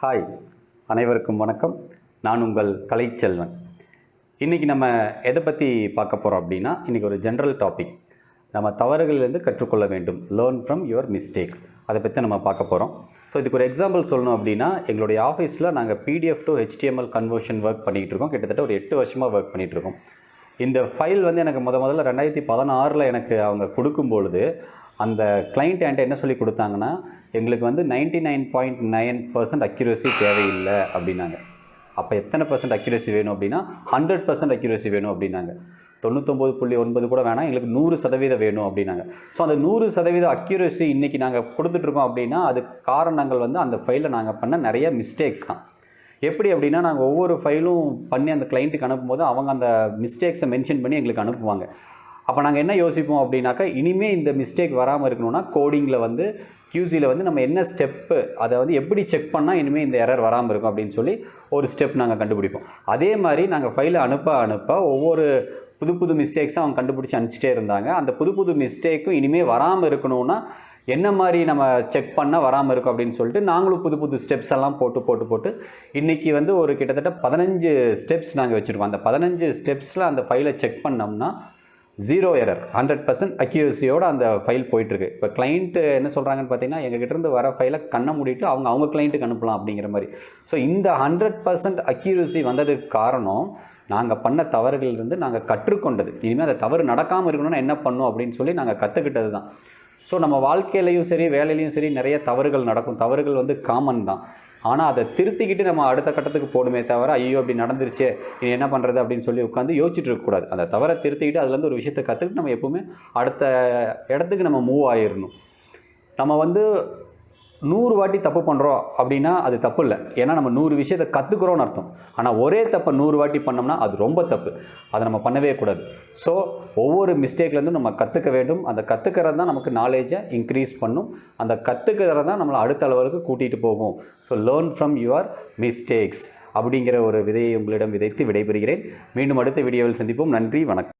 Hi, அனைவருக்கும் வணக்கம். நான் உங்கள் கலைச்செல்வன். இன்றைக்கி நம்ம எதை பற்றி பார்க்க போகிறோம் அப்படின்னா, இன்றைக்கி ஒரு ஜென்ரல் டாபிக். நம்ம தவறுகளிலிருந்து கற்றுக்கொள்ள வேண்டும், லேர்ன் ஃப்ரம் யுவர் மிஸ்டேக். அதை பற்றி நம்ம பார்க்க போகிறோம். ஸோ இதுக்கு ஒரு எக்ஸாம்பிள் சொல்லணும் அப்படின்னா, எங்களுடைய ஆஃபீஸில் நாங்கள் PDF to HTML conversion work பண்ணிகிட்டு இருக்கோம். கிட்டத்தட்ட ஒரு 8 வருஷமாக ஒர்க் பண்ணிகிட்ருக்கோம். இந்த ஃபைல் வந்து எனக்கு முதல்ல 2016 எனக்கு அவங்க கொடுக்கும்பொழுது, அந்த கிளைண்ட் என்கிட்ட என்ன சொல்லி கொடுத்தாங்கன்னா, எங்களுக்கு வந்து 99.9% அக்யூரசி தேவையில்லை அப்படின்னாங்க. அப்போ எத்தனை % அக்யூரசி வேணும் அப்படின்னா, 100% அக்யூரசி வேணும் அப்படின்னாங்க. 99.9 கூட வேணாம், எங்களுக்கு 100% வேணும் அப்படின்னாங்க. ஸோ அந்த 100% அக்யூரசி இன்றைக்கி நாங்கள் கொடுத்துட்ருக்கோம் அப்படின்னா, அதுக்கு காரணங்கள் வந்து அந்த ஃபைலில் நாங்கள் பண்ண நிறைய மிஸ்டேக்ஸ் தான். எப்படி அப்படின்னா, நாங்கள் ஒவ்வொரு ஃபைலும் பண்ணி அந்த கிளைண்ட்டுக்கு அனுப்பும்போது அவங்க அந்த மிஸ்டேக்ஸை மென்ஷன் பண்ணி எங்களுக்கு அனுப்புவாங்க. அப்போ நாங்கள் என்ன யோசிப்போம் அப்படின்னாக்கா, இனிமேல் இந்த மிஸ்டேக் வராமல் இருக்கணும்னா கோடிங்கில் வந்து QCயில் வந்து நம்ம என்ன ஸ்டெப்பு, அதை வந்து எப்படி செக் பண்ணால் இனிமேல் இந்த எரர் வராமல் இருக்கும் அப்படின்னு சொல்லி ஒரு ஸ்டெப் நாங்கள் கண்டுபிடிப்போம். அதே மாதிரி நாங்கள் ஃபைலை அனுப்ப ஒவ்வொரு புது மிஸ்டேக்ஸும் அவங்க கண்டுபிடிச்சி அனுப்பிச்சிட்டே இருந்தாங்க. அந்த புது மிஸ்டேக்கும் இனிமேல் வராமல் இருக்கணும்னா என்ன மாதிரி நம்ம செக் பண்ணால் வராமல் இருக்கும் அப்படின்னு சொல்லிட்டு நாங்களும் புது ஸ்டெப்ஸ் எல்லாம் போட்டு இன்றைக்கி வந்து ஒரு கிட்டத்தட்ட 15 ஸ்டெப்ஸ் நாங்கள் வச்சுருக்கோம். அந்த 15 ஸ்டெப்ஸில் அந்த ஃபைலை செக் பண்ணோம்னா 0 எரர், 100% அக்யூரசியோடு அந்த ஃபைல் போயிட்டுருக்கு. இப்போ கிளைண்ட்டு என்ன சொல்கிறாங்கன்னு பார்த்தீங்கன்னா, எங்ககிட்டருந்து வர ஃபைலை கண்ணை மூடிட்டு அவங்க கிளைண்ட்டுக்கு அனுப்பலாம் அப்படிங்கிற மாதிரி. ஸோ இந்த 100% அக்யூரசி வந்ததுக்கு காரணம் நாங்கள் பண்ண தவறுகளிலிருந்து நாங்கள் கற்றுக்கொண்டது. இனிமேல் அந்த தவறு நடக்காமல் இருக்கணும்னா என்ன பண்ணணும் அப்படின்னு சொல்லி நாங்கள் கற்றுக்கிட்டது தான். ஸோ நம்ம வாழ்க்கையிலையும் சரி, வேலையிலையும் சரி நிறைய தவறுகள் நடக்கும். தவறுகள் வந்து காமன் தான். ஆனால் அதை திருத்திக்கிட்டு நம்ம அடுத்த கட்டத்துக்கு போடுமே தவிர, ஐயோ அப்படி நடந்துருச்சு இனி என்ன பண்ணுறது அப்படின்னு சொல்லி உட்காந்து யோசிச்சுட்டு இருக்கக்கூடாது. அந்த தவறை திருத்திக்கிட்டு அதுலேருந்து ஒரு விஷயத்தை கற்றுக்கிட்டு நம்ம எப்போவுமே அடுத்த இடத்துக்கு நம்ம மூவ் ஆகிடணும். நம்ம வந்து 100 வாட்டி தப்பு பண்ணுறோம் அப்படின்னா அது தப்பு இல்லை, ஏன்னா நம்ம 100 விஷயத்தை கற்றுக்குறோன்னு அர்த்தம். ஆனால் ஒரே தப்பை 100 வாட்டி பண்ணோம்னா அது ரொம்ப தப்பு. அதை நம்ம பண்ணவே கூடாது. ஸோ ஒவ்வொரு மிஸ்டேக்லேருந்தும் நம்ம கற்றுக்க வேண்டும். அந்த கற்றுக்கிறது தான் நமக்கு நாலேஜை இன்க்ரீஸ் பண்ணும். அந்த கற்றுக்கிறது தான் நம்மளை அடுத்த அளவுக்கு கூட்டிகிட்டு போகும். So learn from your mistakes அப்படிங்கிற ஒரு விதையை உங்களிடம் விதைத்து விடைபெறுகிறேன். மீண்டும் அடுத்த வீடியோவில் சந்திப்போம். நன்றி, வணக்கம்.